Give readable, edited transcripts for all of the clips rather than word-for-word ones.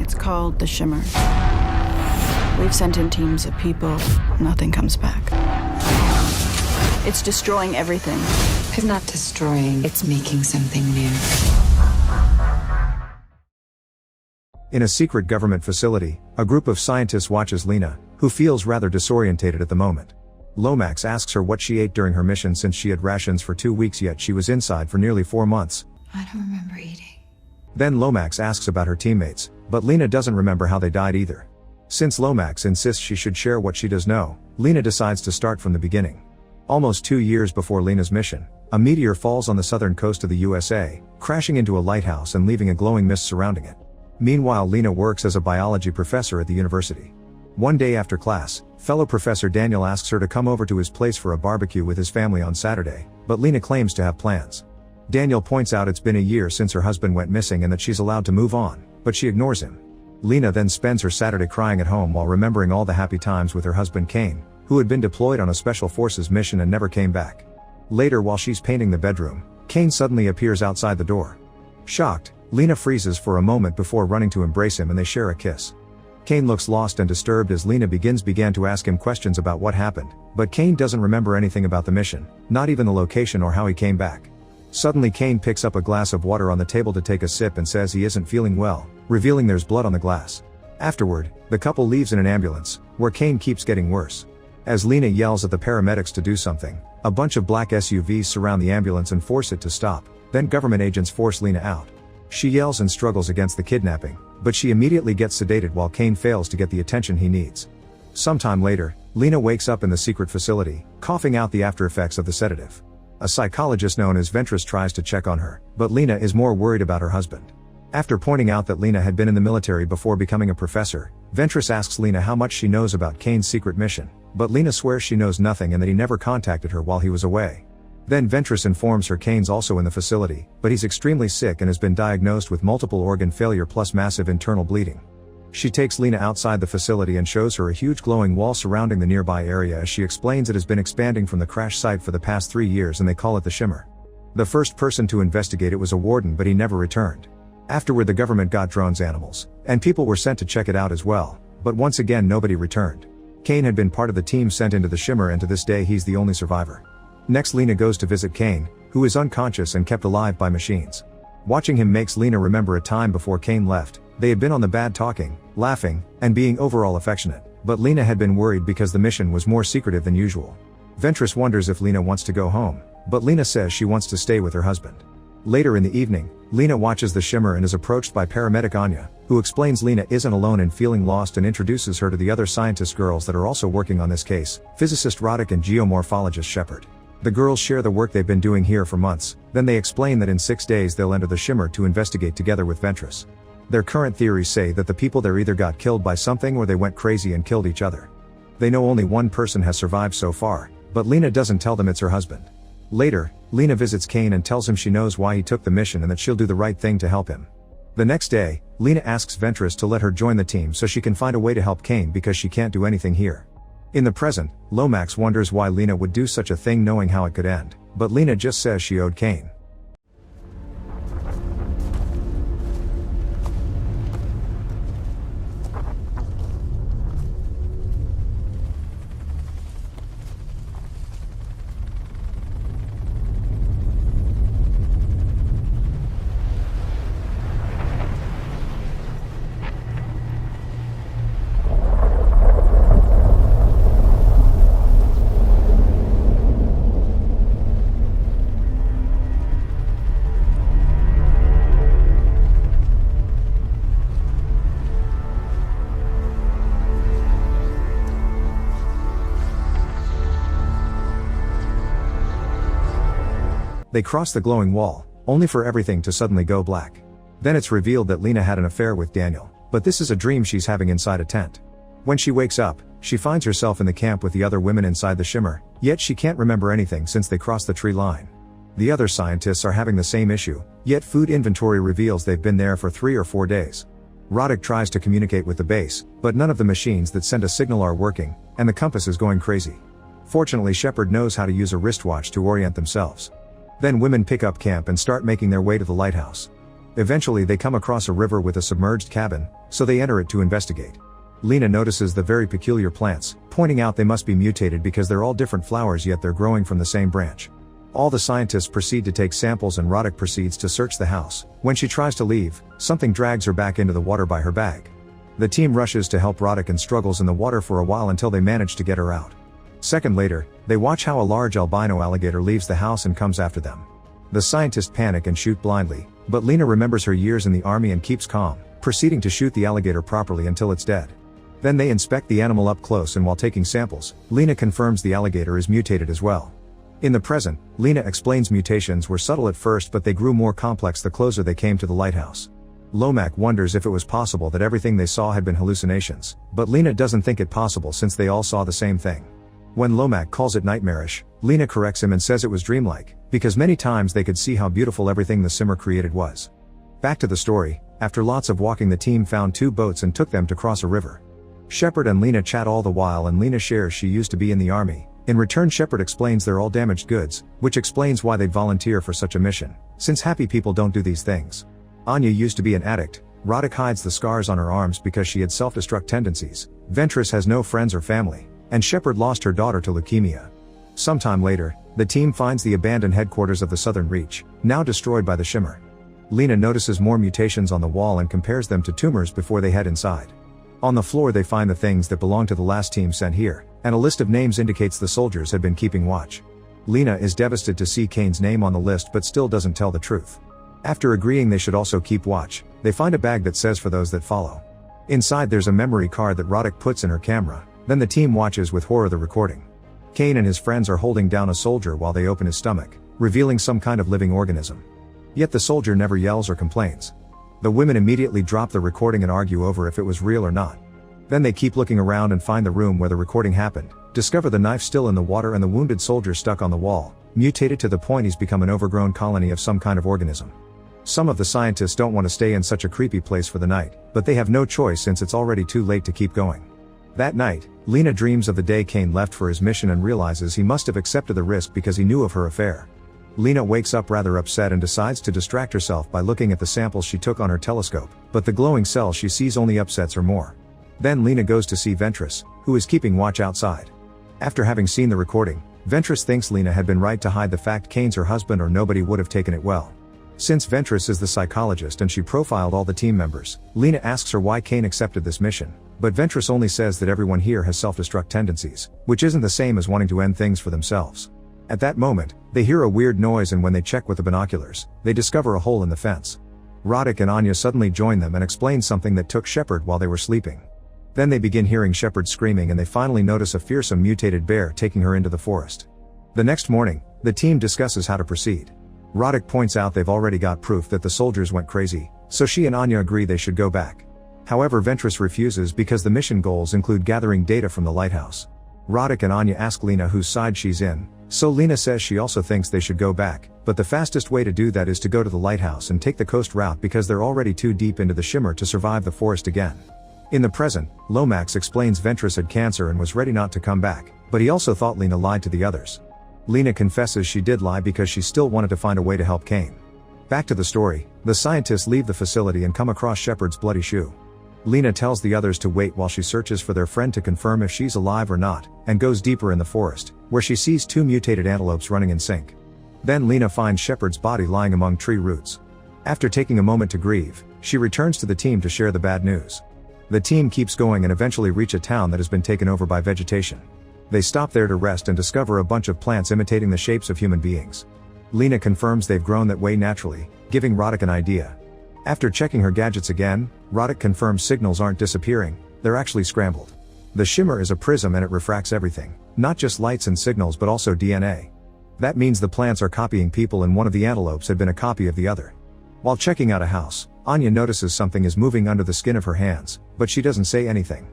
It's called the Shimmer. We've sent in teams of people. Nothing comes back. It's destroying everything. It's not destroying, it's making something new. In a secret government facility, a group of scientists watches Lena, who feels rather disorientated at the moment. Lomax asks her what she ate during her mission since she had rations for 2 weeks, yet she was inside for nearly 4 months. I don't remember eating. Then Lomax asks about her teammates, but Lena doesn't remember how they died either. Since Lomax insists she should share what she does know, Lena decides to start from the beginning. Almost 2 years before Lena's mission, a meteor falls on the southern coast of the USA, crashing into a lighthouse and leaving a glowing mist surrounding it. Meanwhile, Lena works as a biology professor at the university. One day after class, fellow professor Daniel asks her to come over to his place for a barbecue with his family on Saturday, but Lena claims to have plans. Daniel points out it's been a year since her husband went missing and that she's allowed to move on, but she ignores him. Lena then spends her Saturday crying at home while remembering all the happy times with her husband Kane, who had been deployed on a special forces mission and never came back. Later, while she's painting the bedroom, Kane suddenly appears outside the door. Shocked, Lena freezes for a moment before running to embrace him and they share a kiss. Kane looks lost and disturbed as Lena began to ask him questions about what happened, but Kane doesn't remember anything about the mission, not even the location or how he came back. Suddenly Kane picks up a glass of water on the table to take a sip and says he isn't feeling well, revealing there's blood on the glass. Afterward, the couple leaves in an ambulance, where Kane keeps getting worse. As Lena yells at the paramedics to do something, a bunch of black SUVs surround the ambulance and force it to stop, then government agents force Lena out. She yells and struggles against the kidnapping, but she immediately gets sedated while Kane fails to get the attention he needs. Sometime later, Lena wakes up in the secret facility, coughing out the after effects of the sedative. A psychologist known as Ventress tries to check on her, but Lena is more worried about her husband. After pointing out that Lena had been in the military before becoming a professor, Ventress asks Lena how much she knows about Kane's secret mission, but Lena swears she knows nothing and that he never contacted her while he was away. Then Ventress informs her Kane's also in the facility, but he's extremely sick and has been diagnosed with multiple organ failure plus massive internal bleeding. She takes Lena outside the facility and shows her a huge glowing wall surrounding the nearby area as she explains it has been expanding from the crash site for the past 3 years and they call it the Shimmer. The first person to investigate it was a warden, but he never returned. Afterward, the government got drones animals, and people were sent to check it out as well, but once again nobody returned. Kane had been part of the team sent into the Shimmer and to this day he's the only survivor. Next, Lena goes to visit Kane, who is unconscious and kept alive by machines. Watching him makes Lena remember a time before Kane left. They had been on the bad talking, laughing, and being overall affectionate, but Lena had been worried because the mission was more secretive than usual. Ventress wonders if Lena wants to go home, but Lena says she wants to stay with her husband. Later in the evening, Lena watches the Shimmer and is approached by paramedic Anya, who explains Lena isn't alone in feeling lost and introduces her to the other scientist girls that are also working on this case, physicist Roddick and geomorphologist Shepard. The girls share the work they've been doing here for months, then they explain that in 6 days they'll enter the Shimmer to investigate together with Ventress. Their current theories say that the people there either got killed by something or they went crazy and killed each other. They know only one person has survived so far, but Lena doesn't tell them it's her husband. Later, Lena visits Kane and tells him she knows why he took the mission and that she'll do the right thing to help him. The next day, Lena asks Ventress to let her join the team so she can find a way to help Kane because she can't do anything here. In the present, Lomax wonders why Lena would do such a thing knowing how it could end, but Lena just says she owed Kane. They cross the glowing wall, only for everything to suddenly go black. Then it's revealed that Lena had an affair with Daniel, but this is a dream she's having inside a tent. When she wakes up, she finds herself in the camp with the other women inside the Shimmer, yet she can't remember anything since they crossed the tree line. The other scientists are having the same issue, yet food inventory reveals they've been there for 3 or 4 days. Roddick tries to communicate with the base, but none of the machines that send a signal are working, and the compass is going crazy. Fortunately, Shepard knows how to use a wristwatch to orient themselves. Then women pick up camp and start making their way to the lighthouse. Eventually they come across a river with a submerged cabin, so they enter it to investigate. Lena notices the very peculiar plants, pointing out they must be mutated because they're all different flowers yet they're growing from the same branch. All the scientists proceed to take samples and Roddick proceeds to search the house. When she tries to leave, something drags her back into the water by her bag. The team rushes to help Roddick and struggles in the water for a while until they manage to get her out. Second later, they watch how a large albino alligator leaves the house and comes after them. The scientists panic and shoot blindly, but Lena remembers her years in the army and keeps calm, proceeding to shoot the alligator properly until it's dead. Then they inspect the animal up close and while taking samples, Lena confirms the alligator is mutated as well. In the present, Lena explains mutations were subtle at first but they grew more complex the closer they came to the lighthouse. Lomax wonders if it was possible that everything they saw had been hallucinations, but Lena doesn't think it possible since they all saw the same thing. When Lomax calls it nightmarish, Lena corrects him and says it was dreamlike, because many times they could see how beautiful everything the Shimmer created was. Back to the story, after lots of walking the team found 2 boats and took them to cross a river. Shepard and Lena chat all the while and Lena shares she used to be in the army. In return Shepard explains they're all damaged goods, which explains why they'd volunteer for such a mission, since happy people don't do these things. Anya used to be an addict, Roddick hides the scars on her arms because she had self-destruct tendencies, Ventress has no friends or family, and Shepard lost her daughter to leukemia. Sometime later, the team finds the abandoned headquarters of the Southern Reach, now destroyed by the Shimmer. Lena notices more mutations on the wall and compares them to tumors before they head inside. On the floor they find the things that belong to the last team sent here, and a list of names indicates the soldiers had been keeping watch. Lena is devastated to see Kane's name on the list but still doesn't tell the truth. After agreeing they should also keep watch, they find a bag that says for those that follow. Inside there's a memory card that Roddick puts in her camera, then the team watches with horror the recording. Kane and his friends are holding down a soldier while they open his stomach, revealing some kind of living organism. Yet the soldier never yells or complains. The women immediately drop the recording and argue over if it was real or not. Then they keep looking around and find the room where the recording happened, discover the knife still in the water and the wounded soldier stuck on the wall, mutated to the point he's become an overgrown colony of some kind of organism. Some of the scientists don't want to stay in such a creepy place for the night, but they have no choice since it's already too late to keep going. That night, Lena dreams of the day Kane left for his mission and realizes he must have accepted the risk because he knew of her affair. Lena wakes up rather upset and decides to distract herself by looking at the samples she took on her telescope, but the glowing cell she sees only upsets her more. Then Lena goes to see Ventress, who is keeping watch outside. After having seen the recording, Ventress thinks Lena had been right to hide the fact Kane's her husband or nobody would have taken it well. Since Ventress is the psychologist and she profiled all the team members, Lena asks her why Kane accepted this mission, but Ventress only says that everyone here has self-destruct tendencies, which isn't the same as wanting to end things for themselves. At that moment, they hear a weird noise and when they check with the binoculars, they discover a hole in the fence. Roddick and Anya suddenly join them and explain something that took Shepard while they were sleeping. Then they begin hearing Shepard screaming and they finally notice a fearsome mutated bear taking her into the forest. The next morning, the team discusses how to proceed. Roddick points out they've already got proof that the soldiers went crazy, so she and Anya agree they should go back. However, Ventress refuses because the mission goals include gathering data from the lighthouse. Roddick and Anya ask Lena whose side she's in, so Lena says she also thinks they should go back, but the fastest way to do that is to go to the lighthouse and take the coast route because they're already too deep into the Shimmer to survive the forest again. In the present, Lomax explains Ventress had cancer and was ready not to come back, but he also thought Lena lied to the others. Lena confesses she did lie because she still wanted to find a way to help Kane. Back to the story, the scientists leave the facility and come across Shepard's bloody shoe. Lena tells the others to wait while she searches for their friend to confirm if she's alive or not, and goes deeper in the forest, where she sees 2 mutated antelopes running in sync. Then Lena finds Shepard's body lying among tree roots. After taking a moment to grieve, she returns to the team to share the bad news. The team keeps going and eventually reach a town that has been taken over by vegetation. They stop there to rest and discover a bunch of plants imitating the shapes of human beings. Lena confirms they've grown that way naturally, giving Roddick an idea. After checking her gadgets again, Roddick confirms signals aren't disappearing, they're actually scrambled. The Shimmer is a prism and it refracts everything, not just lights and signals but also DNA. That means the plants are copying people and one of the antelopes had been a copy of the other. While checking out a house, Anya notices something is moving under the skin of her hands, but she doesn't say anything.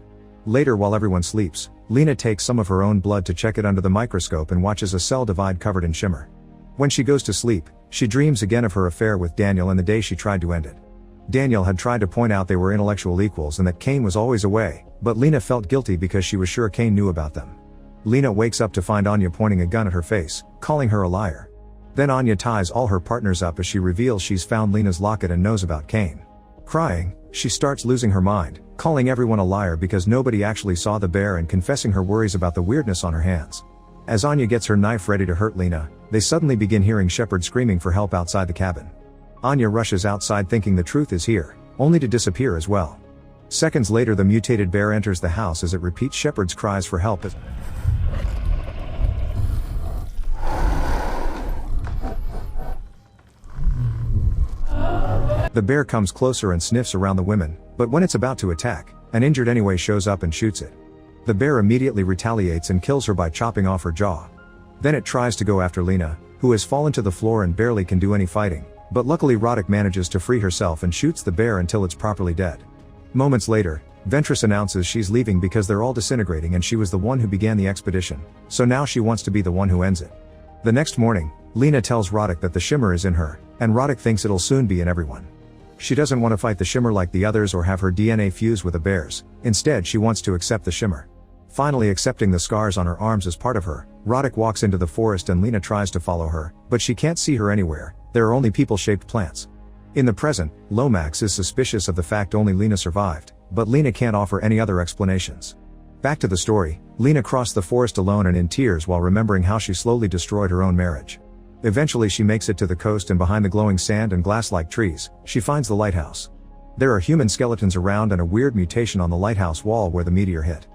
Later while everyone sleeps, Lena takes some of her own blood to check it under the microscope and watches a cell divide covered in Shimmer. When she goes to sleep, she dreams again of her affair with Daniel and the day she tried to end it. Daniel had tried to point out they were intellectual equals and that Kane was always away, but Lena felt guilty because she was sure Kane knew about them. Lena wakes up to find Anya pointing a gun at her face, calling her a liar. Then Anya ties all her partners up as she reveals she's found Lena's locket and knows about Kane. Crying, she starts losing her mind, calling everyone a liar because nobody actually saw the bear and confessing her worries about the weirdness on her hands. As Anya gets her knife ready to hurt Lena, they suddenly begin hearing Shepard screaming for help outside the cabin. Anya rushes outside thinking the truth is here, only to disappear as well. Seconds later the mutated bear enters the house as it repeats Shepard's cries for help. The bear comes closer and sniffs around the women, but when it's about to attack, an injured anyway shows up and shoots it. The bear immediately retaliates and kills her by chopping off her jaw. Then it tries to go after Lena, who has fallen to the floor and barely can do any fighting, but luckily Roddick manages to free herself and shoots the bear until it's properly dead. Moments later, Ventress announces she's leaving because they're all disintegrating and she was the one who began the expedition, so now she wants to be the one who ends it. The next morning, Lena tells Roddick that the Shimmer is in her, and Roddick thinks it'll soon be in everyone. She doesn't want to fight the Shimmer like the others or have her DNA fuse with the bear's, instead she wants to accept the Shimmer. Finally accepting the scars on her arms as part of her, Roddick walks into the forest and Lena tries to follow her, but she can't see her anywhere, there are only people-shaped plants. In the present, Lomax is suspicious of the fact only Lena survived, but Lena can't offer any other explanations. Back to the story, Lena crossed the forest alone and in tears while remembering how she slowly destroyed her own marriage. Eventually she makes it to the coast and behind the glowing sand and glass-like trees, she finds the lighthouse. There are human skeletons around and a weird mutation on the lighthouse wall where the meteor hit.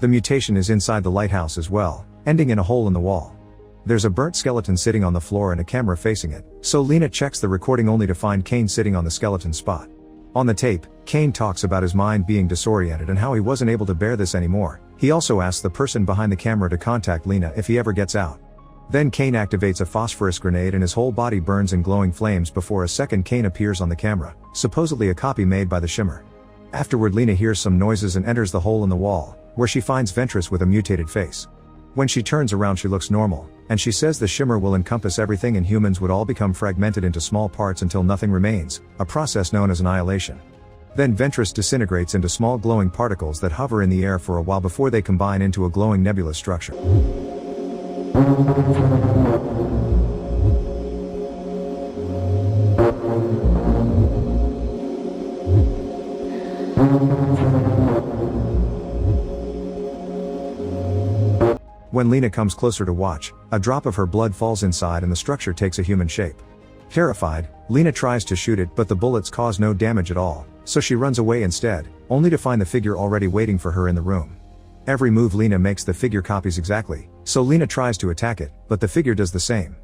The mutation is inside the lighthouse as well, ending in a hole in the wall. There's a burnt skeleton sitting on the floor and a camera facing it, so Lena checks the recording only to find Kane sitting on the skeleton spot. On the tape, Kane talks about his mind being disoriented and how he wasn't able to bear this anymore. He also asks the person behind the camera to contact Lena if he ever gets out. Then Kane activates a phosphorus grenade and his whole body burns in glowing flames before a second Kane appears on the camera, supposedly a copy made by the Shimmer. Afterward Lena hears some noises and enters the hole in the wall, where she finds Ventress with a mutated face. When she turns around she looks normal, and she says the Shimmer will encompass everything and humans would all become fragmented into small parts until nothing remains, a process known as annihilation. Then Ventress disintegrates into small glowing particles that hover in the air for a while before they combine into a glowing nebulous structure. When Lena comes closer to watch, a drop of her blood falls inside and the structure takes a human shape. Terrified, Lena tries to shoot it but the bullets cause no damage at all, so she runs away instead, only to find the figure already waiting for her in the room. Every move Lena makes the figure copies exactly, so Lena tries to attack it, but the figure does the same.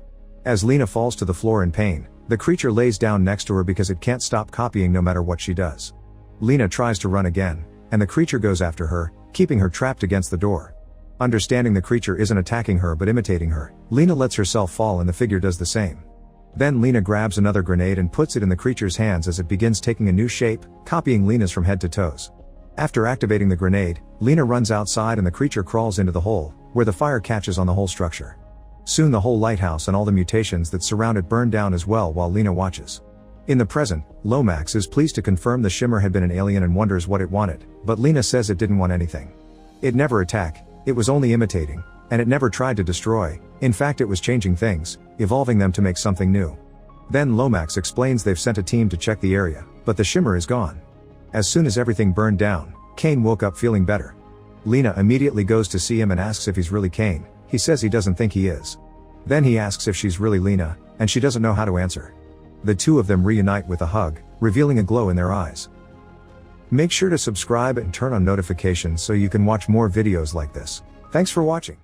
As Lena falls to the floor in pain, the creature lays down next to her because it can't stop copying no matter what she does. Lena tries to run again, and the creature goes after her, keeping her trapped against the door. Understanding the creature isn't attacking her but imitating her, Lena lets herself fall and the figure does the same. Then Lena grabs another grenade and puts it in the creature's hands as it begins taking a new shape, copying Lena's from head to toes. After activating the grenade, Lena runs outside and the creature crawls into the hole, where the fire catches on the whole structure. Soon the whole lighthouse and all the mutations that surround it burn down as well while Lena watches. In the present, Lomax is pleased to confirm the Shimmer had been an alien and wonders what it wanted, but Lena says it didn't want anything. It never attacked, it was only imitating, and it never tried to destroy, in fact it was changing things, evolving them to make something new. Then Lomax explains they've sent a team to check the area, but the Shimmer is gone. As soon as everything burned down, Kane woke up feeling better. Lena immediately goes to see him and asks if he's really Kane, he says he doesn't think he is. Then he asks if she's really Lena, and she doesn't know how to answer. The two of them reunite with a hug, revealing a glow in their eyes. Make sure to subscribe and turn on notifications so you can watch more videos like this. Thanks for watching.